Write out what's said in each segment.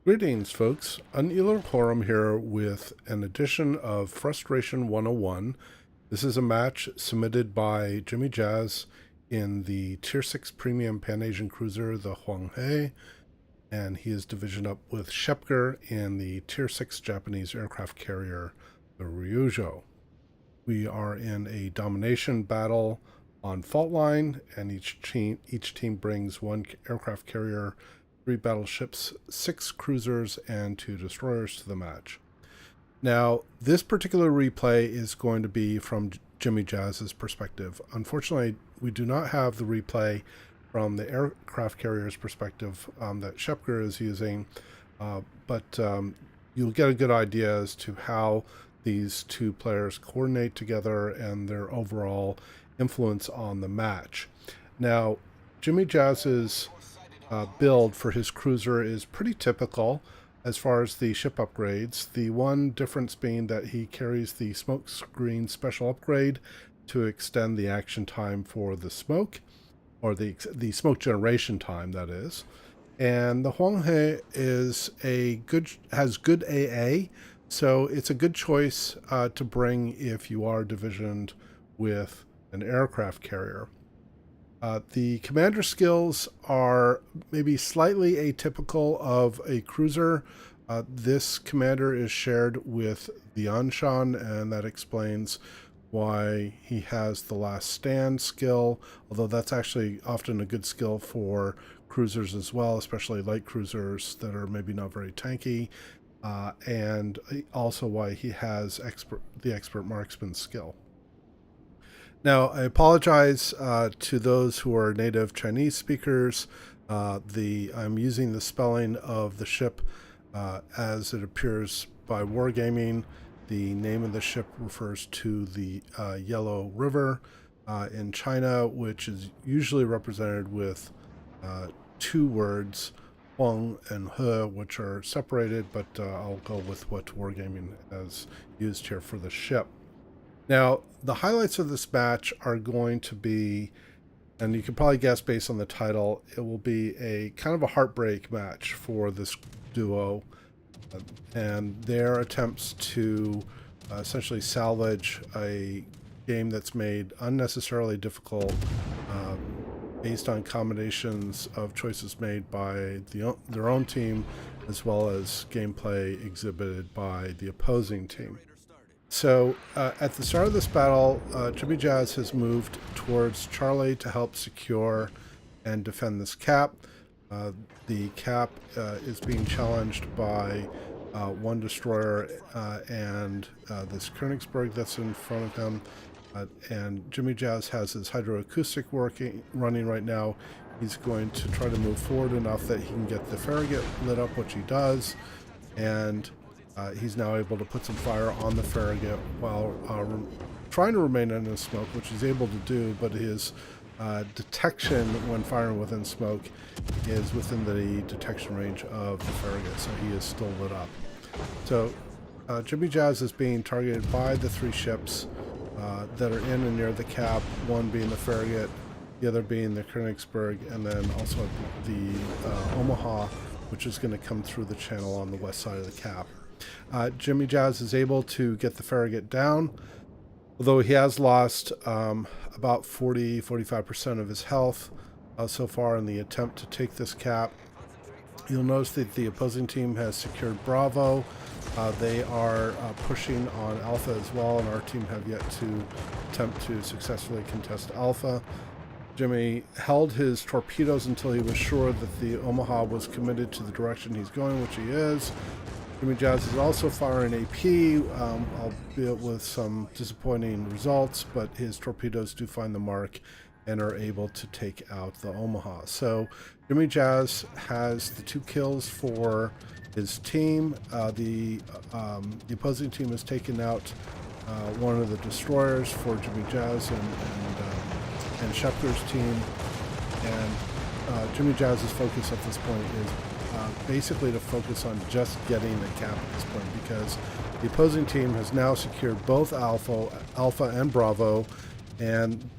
Greetings, folks. Uneeler Quorum here with an edition of Frustration 101. This is a match submitted by Jimijaz in the Tier 6 Premium Pan-Asian Cruiser, the Huanghe, and he is divisioned up with Schepker in the Tier 6 Japanese aircraft carrier, the Ryujo. We are in a domination battle on fault line, and each team brings one aircraft carrier, 3 battleships, 6 cruisers, and 2 destroyers to the match. Now, this particular replay is going to be from Jimijaz's perspective. Unfortunately, we do not have the replay from the aircraft carrier's perspective that Schepker is using, but you'll get a good idea as to how these two players coordinate together and their overall influence on the match. Now, Jimijaz's build for his cruiser is pretty typical as far as the ship upgrades. The one difference being that he carries the smoke screen special upgrade to extend the action time for the smoke, or the smoke generation time, that is. And the Huanghe has good AA, so it's a good choice to bring if you are divisioned with an aircraft carrier. The commander skills are maybe slightly atypical of a cruiser. This commander is shared with the Anshan, and that explains why he has the last stand skill, although that's actually often a good skill for cruisers as well, especially light cruisers that are maybe not very tanky, and also why he has the expert marksman skill. Now, I apologize to those who are native Chinese speakers. I'm using the spelling of the ship as it appears by Wargaming. The name of the ship refers to the Yellow River in China, which is usually represented with 2 words, Huang and He, which are separated, but I'll go with what Wargaming has used here for the ship. Now, the highlights of this match are going to be, and you can probably guess based on the title, it will be a kind of a heartbreak match for this duo and their attempts to essentially salvage a game that's made unnecessarily difficult based on combinations of choices made by their own team as well as gameplay exhibited by the opposing team. So at the start of this battle, Jimijaz has moved towards Charlie to help secure and defend this cap. The cap is being challenged by 1 destroyer and this Königsberg that's in front of him. And Jimijaz has his hydroacoustic running right now. He's going to try to move forward enough that he can get the Farragut lit up, which he does. And he's now able to put some fire on the Farragut while trying to remain in the smoke, which he's able to do, but his detection when firing within smoke is within the detection range of the Farragut, so he is still lit up. So Jimijaz is being targeted by the 3 ships that are in and near the cap, one being the Farragut, the other being the Königsberg, and then also the Omaha, which is going to come through the channel on the west side of the cap. Jimijaz is able to get the Farragut down, although he has lost about 40-45% of his health so far in the attempt to take this cap. You'll notice that the opposing team has secured Bravo. They are pushing on Alpha as well, and our team have yet to attempt to successfully contest Alpha. Jimmy held his torpedoes until he was sure that the Omaha was committed to the direction he's going, which he is. Jimijaz is also firing AP, albeit with some disappointing results, but his torpedoes do find the mark and are able to take out the Omaha. So Jimijaz has the 2 kills for his team. The opposing team has taken out one of the destroyers for Jimijaz and Schepker's team. And Jimijaz's focus at this point is basically to focus on just getting the cap at this point, because the opposing team has now secured both Alpha and Bravo, and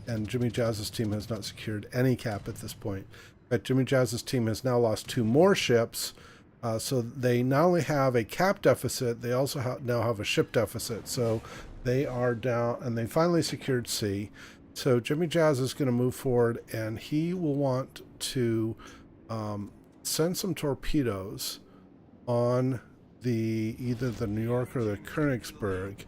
Jimijaz's team has not secured any cap at this point. But Jimijaz's team has now lost 2 more ships, So they not only have a cap deficit, they also now have a ship deficit. So they are down, and they finally secured C. So Jimijaz is going to move forward, and he will want to send some torpedoes on either the New York or the Königsberg.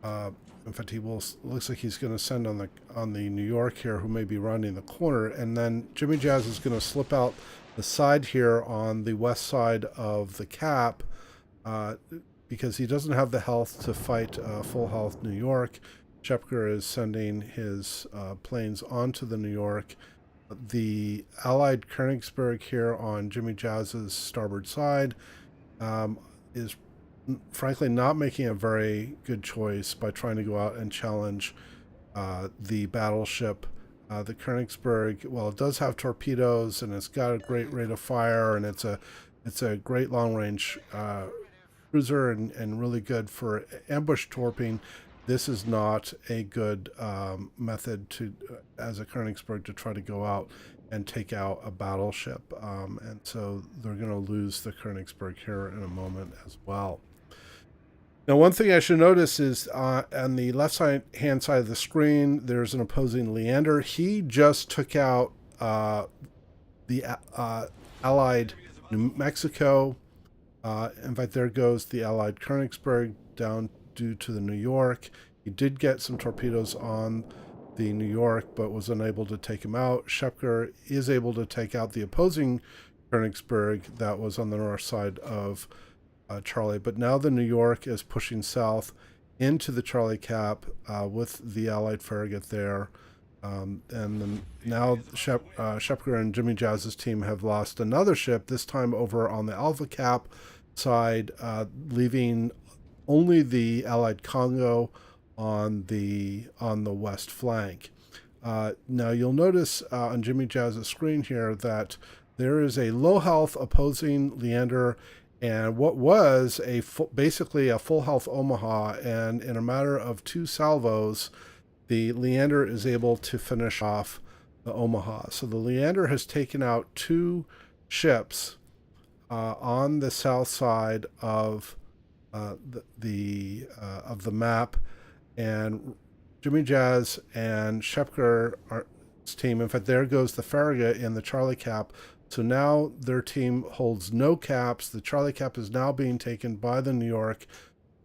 In fact, he will. Looks like he's going to send on the New York here, who may be rounding the corner, and then Jimijaz is going to slip out the side here on the west side of the cap, because he doesn't have the health to fight full health New York. Schepker is sending his planes onto the New York. The Allied Königsberg here on Jimijaz's starboard side is frankly not making a very good choice by trying to go out and challenge the battleship. The Königsberg, well, it does have torpedoes and it's got a great rate of fire, and it's a great long range cruiser and really good for ambush torping. This is not a good method as a Königsberg to try to go out and take out a battleship, and so they're going to lose the Königsberg here in a moment as well. Now, one thing I should notice is on the left-hand side of the screen, there's an opposing Leander. He just took out the Allied New Mexico. In fact, there goes the Allied Königsberg down due to the New York. He did get some torpedoes on the New York, but was unable to take him out. Schepker is able to take out the opposing Königsberg that was on the north side of Charlie, but now the New York is pushing south into the Charlie Cap with the Allied farragut there, and then now Schepker and Jimijaz's team have lost another ship, this time over on the Alpha Cap side, leaving only the Allied Congo on the west flank. Now you'll notice on Jimijaz's screen here that there is a low health opposing Leander and what was basically a full health Omaha, and in a matter of 2 salvos, the Leander is able to finish off the Omaha. So the Leander has taken out 2 ships on the south side of the map, and Jimijaz and Schepker's team. In fact, there goes the farragut in the Charlie Cap. So now their team holds no caps. The Charlie Cap is now being taken by the New York.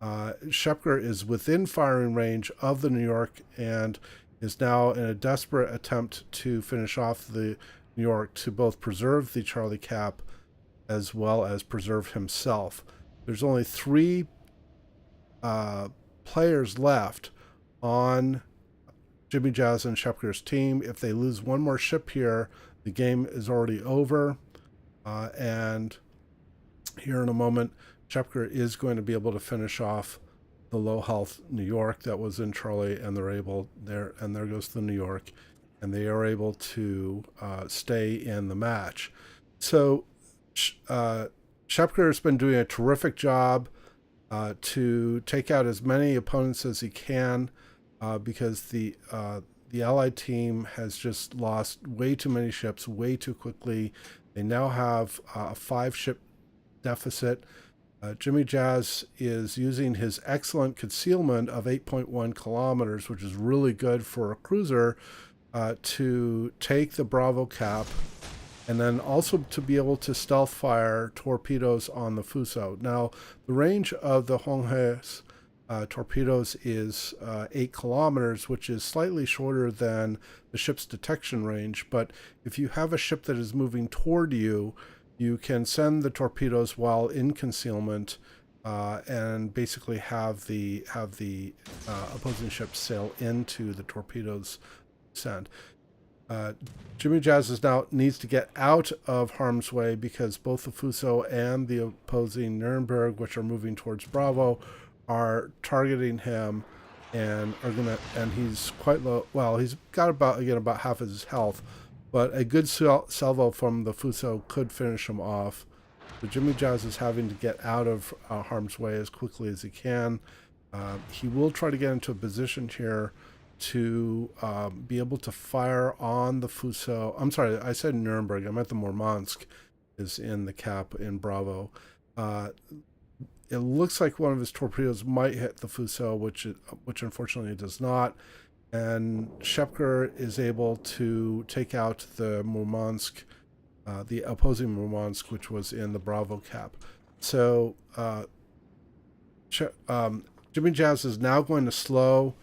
Schepker is within firing range of the New York and is now in a desperate attempt to finish off the New York to both preserve the Charlie Cap as well as preserve himself. There's only 3 players left on Jimijaz and Schepker's team. If they lose one more ship here, the game is already over, and here in a moment, Schepker is going to be able to finish off the low health New York that was in Charlie, and there goes the New York, and they are able to stay in the match. So Schepker has been doing a terrific job to take out as many opponents as he can, because the Allied team has just lost way too many ships way too quickly. They now have a 5-ship deficit. Jimijaz is using his excellent concealment of 8.1 kilometers, which is really good for a cruiser, to take the Bravo Cap, and then also to be able to stealth fire torpedoes on the Fuso. Now, the range of the Huanghe's torpedoes is 8 kilometers, which is slightly shorter than the ship's detection range. But if you have a ship that is moving toward you, you can send the torpedoes while in concealment, and basically have the opposing ship sail into the torpedoes sent. Jimijaz now needs to get out of harm's way because both the Fuso and the opposing Nuremberg, which are moving towards Bravo, are targeting him and he's quite low. Well, he's got about half of his health, but a good salvo from the Fuso could finish him off. So Jimijaz is having to get out of harm's way as quickly as he can. He will try to get into a position here to be able to fire on the Fuso. I'm sorry, I said Nuremberg. I meant the Murmansk is in the cap in Bravo. It looks like one of his torpedoes might hit the Fuso, which unfortunately it does not. And Schepker is able to take out the Murmansk, the opposing Murmansk, which was in the Bravo cap. So Jimijaz is now going to slow.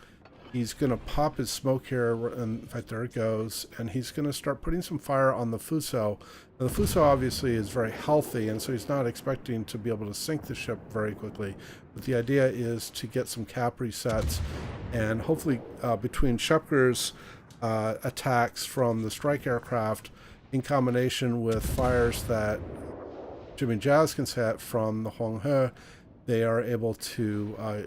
He's going to pop his smoke here, and in fact, there it goes, and he's going to start putting some fire on the Fuso. Now, the Fuso obviously is very healthy, and so he's not expecting to be able to sink the ship very quickly. But the idea is to get some cap resets, and hopefully between Schepker's attacks from the strike aircraft, in combination with fires that Jimijaz can set from the Huanghe, they are able to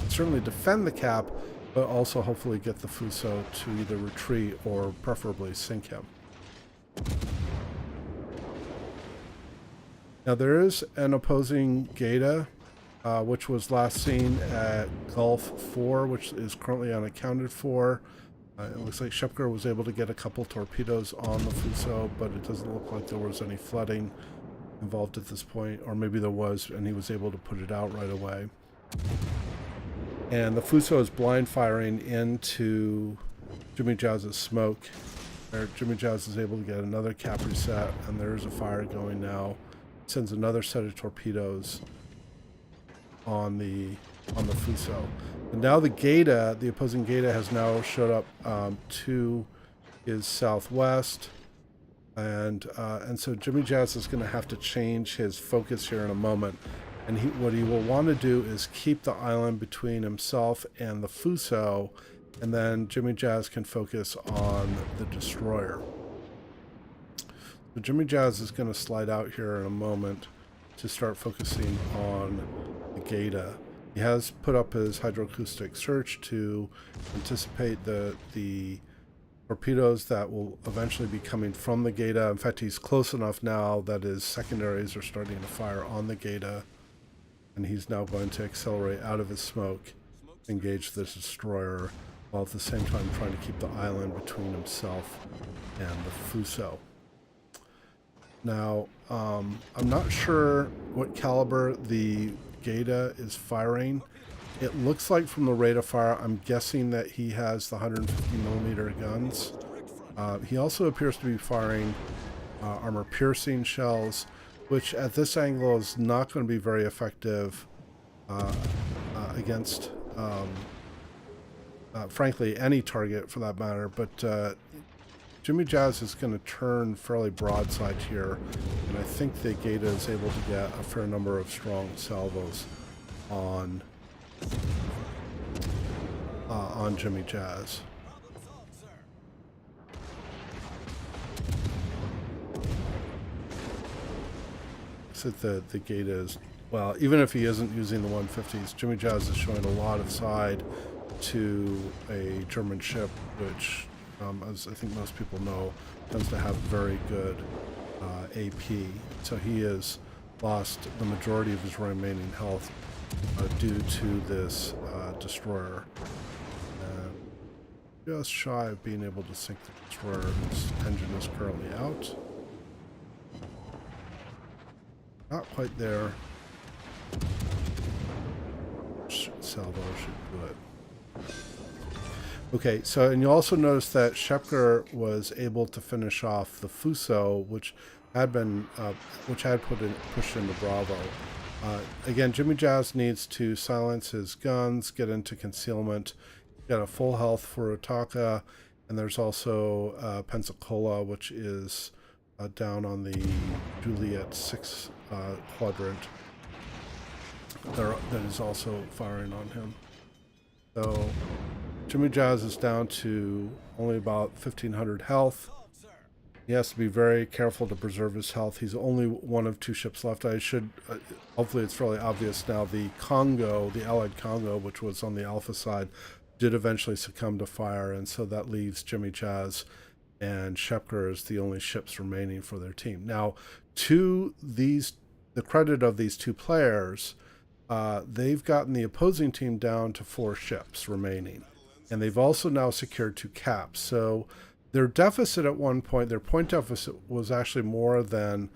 certainly defend the cap, but also hopefully get the Fuso to either retreat or preferably sink him. Now there is an opposing Gaeta, which was last seen at Gulf 4, which is currently unaccounted for. It looks like Schepker was able to get a couple torpedoes on the Fuso, but it doesn't look like there was any flooding involved at this point, or maybe there was, and he was able to put it out right away. And the Fuso is blind firing into Jimijaz's smoke. Jimijaz is able to get another cap reset, and there's a fire going now. Sends another set of torpedoes on the Fuso. And now the Gaeta, the opposing Gaeta, has now showed up to his southwest. And so Jimijaz is going to have to change his focus here in a moment. And what he will want to do is keep the island between himself and the Fuso, and then Jimijaz can focus on the destroyer. So Jimijaz is going to slide out here in a moment to start focusing on the Gaeta. He has put up his hydroacoustic search to anticipate the torpedoes that will eventually be coming from the Gaeta. In fact, he's close enough now that his secondaries are starting to fire on the Gaeta, and he's now going to accelerate out of his smoke, engage the destroyer, while at the same time trying to keep the island between himself and the Fuso. Now, I'm not sure what caliber the Gaeta is firing. It looks like from the rate of fire, I'm guessing that he has the 150 millimeter guns. He also appears to be firing armor-piercing shells, which at this angle is not going to be very effective against, frankly, any target for that matter. But Jimijaz is going to turn fairly broadside here, and I think the Gaeta is able to get a fair number of strong salvos on Jimijaz. So the Gaeta is, well, even if he isn't using the 150s, Jimijaz is showing a lot of side to a German ship, which, as I think most people know, tends to have very good AP. So he has lost the majority of his remaining health due to this destroyer. Just shy of being able to sink the destroyer, whose engine is currently out. Not quite there. Salvo should do it. Okay, so, and you also notice that Schepker was able to finish off the Fuso, which had been, pushed into Bravo. Again, Jimijaz needs to silence his guns, get into concealment, got a full health for Otaka, and there's also Pensacola, which is down on the Juliet 6 quadrant. That is also firing on him. So Jimijaz is down to only about 1,500 health. He has to be very careful to preserve his health. He's only one of 2 ships left. I should, hopefully it's fairly obvious now, the Congo, the Allied Congo, which was on the Alpha side, did eventually succumb to fire, and so that leaves Jimijaz and Schepker as the only ships remaining for their team. Now, to the credit of these 2 players, they've gotten the opposing team down to 4 ships remaining, and they've also now secured 2 caps. So Their deficit at one point, their point deficit was actually more than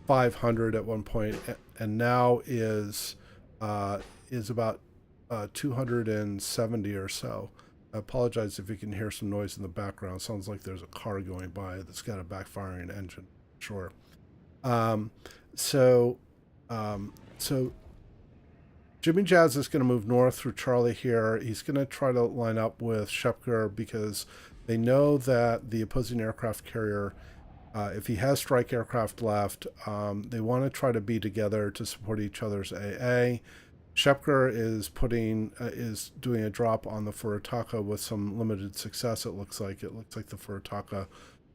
500 at one point, and now is about 270 or so. I apologize if you can hear some noise in the background. It sounds like there's a car going by that's got a backfiring engine. Sure. So Jimijaz is going to move north through Charlie here. He's going to try to line up with Schepker because they know that the opposing aircraft carrier, if he has strike aircraft left, they want to try to be together to support each other's AA. Schepker is doing a drop on the Furitaka with some limited success. It looks like the Furitaka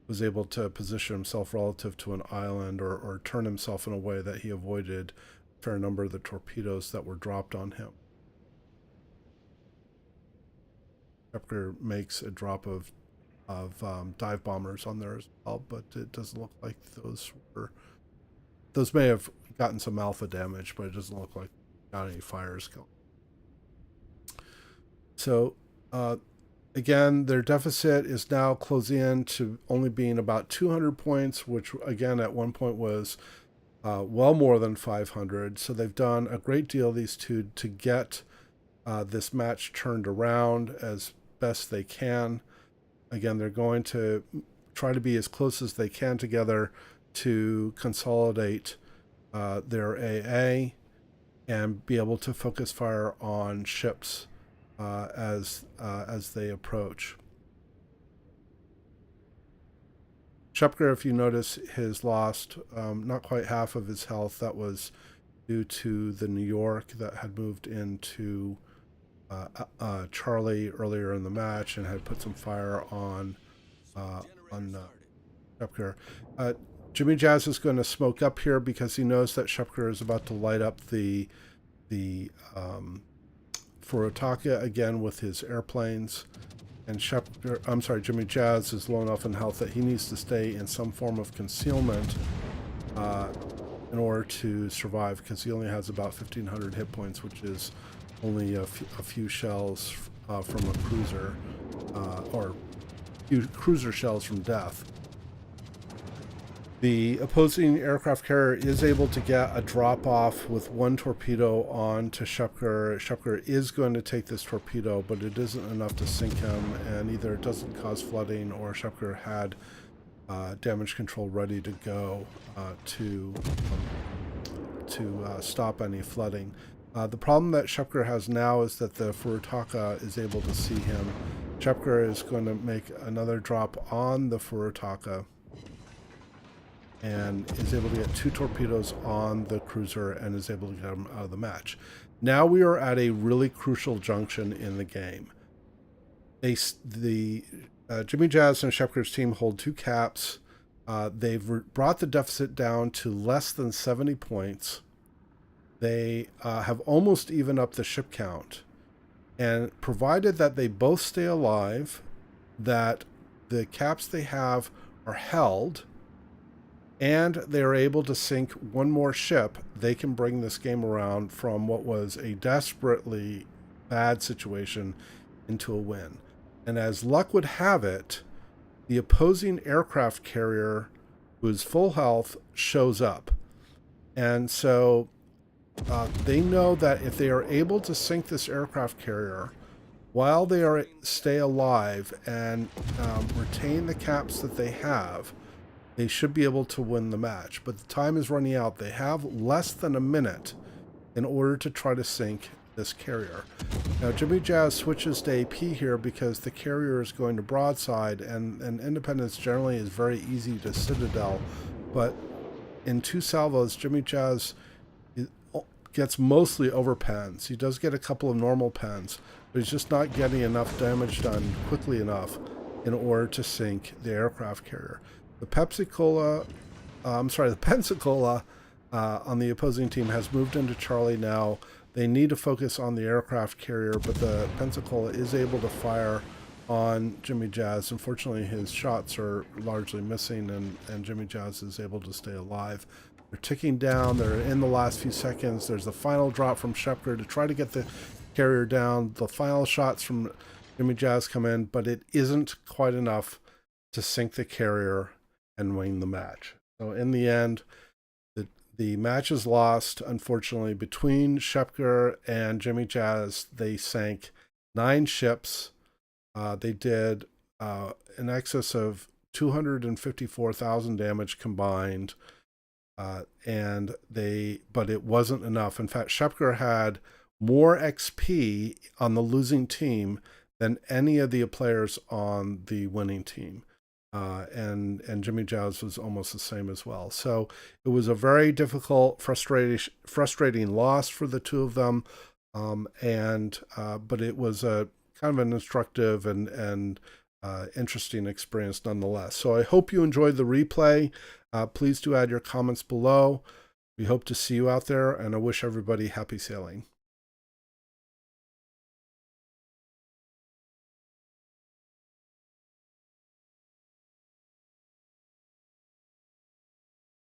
was able to position himself relative to an island or turn himself in a way that he avoided a fair number of the torpedoes that were dropped on him. Schepker makes a drop of dive bombers on there as well, but it doesn't look like those may have gotten some alpha damage, but it doesn't look like got any fires going. So again, their deficit is now closing in to only being about 200 points, which again at one point was well more than 500. So they've done a great deal, these two, to get this match turned around as best they can. Again, they're going to try to be as close as they can together to consolidate their AA and be able to focus fire on ships as they approach. Schepker, if you notice, has lost not quite half of his health. That was due to the New York that had moved into Charlie earlier in the match and had put some fire on Schepker. Jimijaz is going to smoke up here because he knows that Schepker is about to light up the Furitaka again with his airplanes, and Jimijaz is low enough in health that he needs to stay in some form of concealment in order to survive, because he only has about 1,500 hit points, which is only a few shells from a cruiser, or a few cruiser shells from death. The opposing aircraft carrier is able to get a drop-off with one torpedo on to Schepker. Schepker is going to take this torpedo, but it isn't enough to sink him, and either it doesn't cause flooding or Schepker had damage control ready to go to stop any flooding. The problem that Schepker has now is that the Furitaka is able to see him. Schepker is going to make another drop on the Furitaka and is able to get two torpedoes on the cruiser and is able to get him out of the match. Now we are at a really crucial junction in the game. The Jimijaz and Schepker's team hold two caps. They've brought the deficit down to less than 70 points. They have almost evened up the ship count. And provided that they both stay alive, that the caps they have are held, and they are able to sink one more ship, they can bring this game around from what was a desperately bad situation into a win. And as luck would have it, the opposing aircraft carrier, who is full health, shows up. And so they know that if they are able to sink this aircraft carrier while they stay alive and retain the caps that they have, they should be able to win the match. But the time is running out. They have less than a minute in order to try to sink this carrier. Now, Jimijaz switches to AP here because the carrier is going to broadside, and Independence generally is very easy to citadel. But in two salvos, Jimijaz gets mostly over pens. He does get a couple of normal pens, but he's just not getting enough damage done quickly enough in order to sink the aircraft carrier. The Pensacola on the opposing team has moved into Charlie now. They need to focus on the aircraft carrier, but the Pensacola is able to fire on Jimijaz. Unfortunately, his shots are largely missing, and Jimijaz is able to stay alive. They're ticking down. They're in the last few seconds. There's the final drop from Schepker to try to get the carrier down. The final shots from Jimijaz come in, but it isn't quite enough to sink the carrier and win the match. So in the end, the match is lost, unfortunately, between Schepker and Jimijaz. They sank 9 ships. They did in excess of 254,000 damage combined. But it wasn't enough. In fact, Schepker had more XP on the losing team than any of the players on the winning team. And Jimijaz was almost the same as well. So it was a very difficult, frustrating loss for the two of them. But it was a kind of an instructive and interesting experience nonetheless. So I hope you enjoyed the replay. Please do add your comments below. We hope to see you out there, and I wish everybody happy sailing.